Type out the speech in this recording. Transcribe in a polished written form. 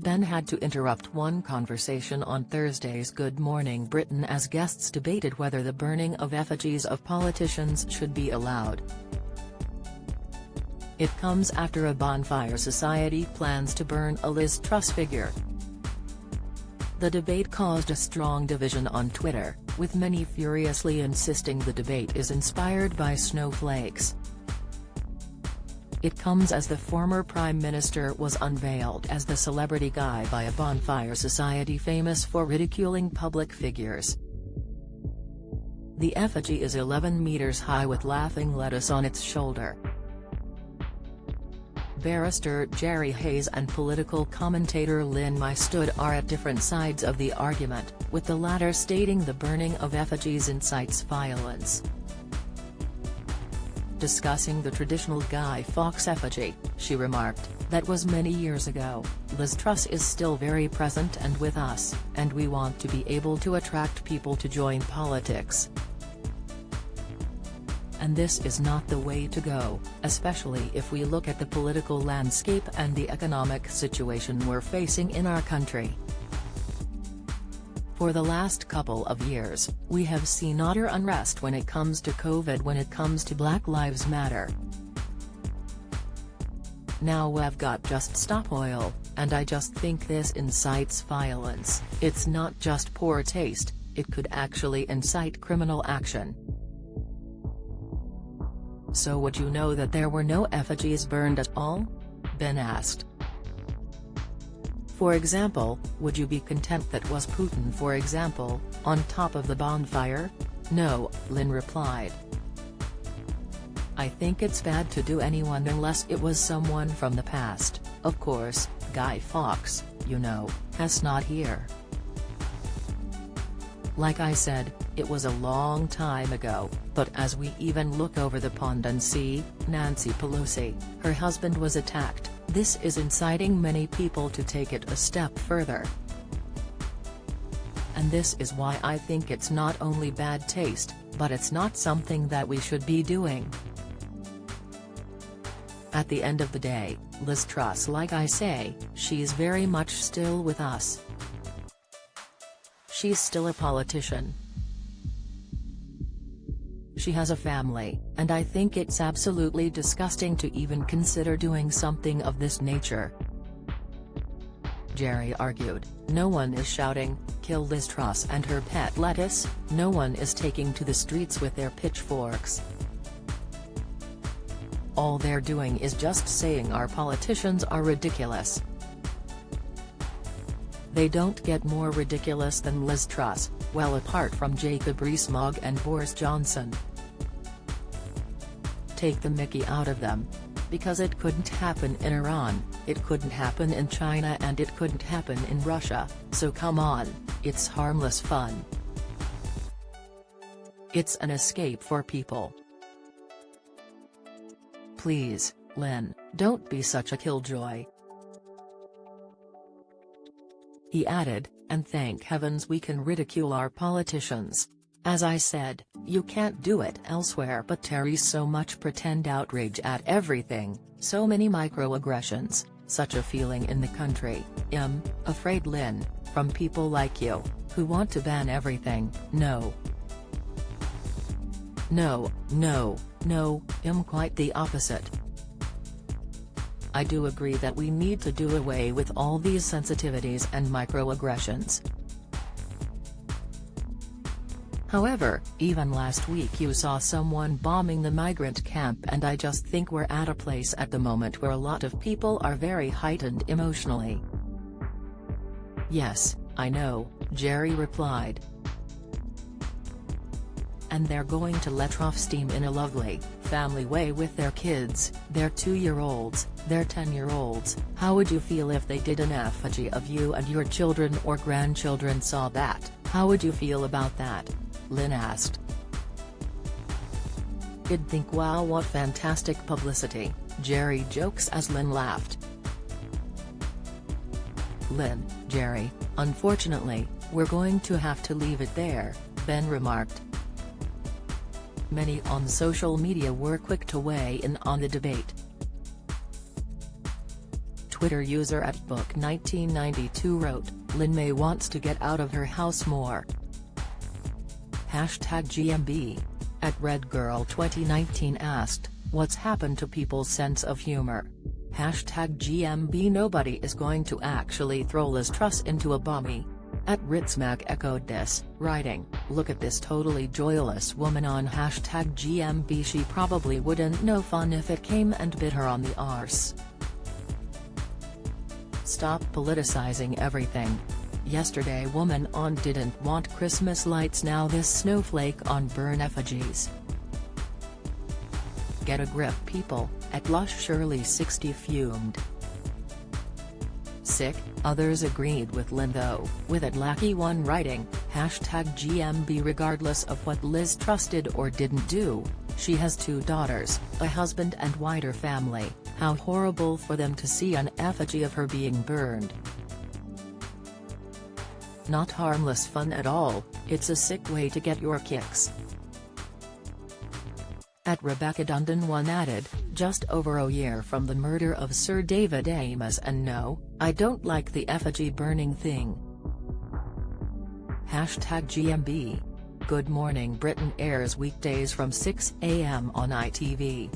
Ben had to interrupt one conversation on Thursday's Good Morning Britain as guests debated whether the burning of effigies of politicians should be allowed. It comes after a Bonfire Society plans to burn a Liz Truss figure. The debate caused a strong division on Twitter, with many furiously insisting the debate is inspired by snowflakes. It comes as the former Prime Minister was unveiled as the celebrity guy by a Bonfire Society famous for ridiculing public figures. The effigy is 11 meters high with laughing lettuce on its shoulder. Barrister Jerry Hayes and political commentator Lynn Mystad are at different sides of the argument, with the latter stating the burning of effigies incites violence. Discussing the traditional Guy Fawkes effigy, she remarked, "That was many years ago. Liz Truss is still very present and with us, and we want to be able to attract people to join politics. And this is not the way to go, especially if we look at the political landscape and the economic situation we're facing in our country. For the last couple of years, we have seen utter unrest when it comes to COVID, when it comes to Black Lives Matter. Now we've got Just Stop Oil, and I just think this incites violence. It's not just poor taste, it could actually incite criminal action." "So would you know that there were no effigies burned at all?" Ben asked. "For example, would you be content that was Putin, for example, on top of the bonfire?" "No," Lynn replied. "I think it's bad to do anyone unless it was someone from the past. Of course, Guy Fawkes, you know, has not here. Like I said, it was a long time ago, but as we even look over the pond and see, Nancy Pelosi, her husband was attacked, this is inciting many people to take it a step further. And this is why I think it's not only bad taste, but it's not something that we should be doing." At the end of the day, Liz Truss, like I say, she's very much still with us. She's still a politician. She has a family, and I think it's absolutely disgusting to even consider doing something of this nature. Jerry argued, "No one is shouting, 'Kill Liz Truss and her pet lettuce,' no one is taking to the streets with their pitchforks. All they're doing is just saying our politicians are ridiculous. They don't get more ridiculous than Liz Truss, well apart from Jacob Rees-Mogg and Boris Johnson. Take the mickey out of them. Because it couldn't happen in Iran, it couldn't happen in China, and it couldn't happen in Russia, so come on, it's harmless fun. It's an escape for people. Please, Lynn, don't be such a killjoy." He added, "And thank heavens we can ridicule our politicians. As I said, you can't do it elsewhere, but Terry's so much pretend outrage at everything, so many microaggressions, such a feeling in the country, afraid, Lynn, from people like you, who want to ban everything. No. No, quite the opposite. I do agree that we need to do away with all these sensitivities and microaggressions. However, even last week you saw someone bombing the migrant camp, and I just think we're at a place at the moment where a lot of people are very heightened emotionally." "Yes, I know," Jerry replied. "And they're going to let off steam in a lovely, family way with their kids, their 2-year-olds, their 10-year-olds. How would you feel if they did an effigy of you and your children or grandchildren saw that? How would you feel about that?" Lynn asked. "You'd think, wow, what fantastic publicity," Jerry jokes as Lynn laughed. "Lynn, Jerry, unfortunately, we're going to have to leave it there," Ben remarked. Many on social media were quick to weigh in on the debate. Twitter user @book1992 wrote, "Lin May wants to get out of her house more." #GMB. @RedGirl2019 asked, "What's happened to people's sense of humor?" #GMB. Nobody is going to actually throw Liz Truss into a bomby. @Ritzmac echoed this, writing, "Look at this totally joyless woman on #GMB. She probably wouldn't know fun if it came and bit her on the arse." Stop politicizing everything. Yesterday woman on didn't want Christmas lights, now this snowflake on burn effigies. Get a grip people, @LushShirley60 fumed. Sick, others agreed with Lin though, with @Lackey1 writing, #GMB. Regardless of what Liz Truss did or didn't do, she has 2 daughters, a husband and wider family. How horrible for them to see an effigy of her being burned. Not harmless fun at all, it's a sick way to get your kicks. @Rebecca Dundon1 added, "Just over a year from the murder of Sir David Amess and no, I don't like the effigy burning thing." #GMB. Good Morning Britain airs weekdays from 6 a.m. on ITV.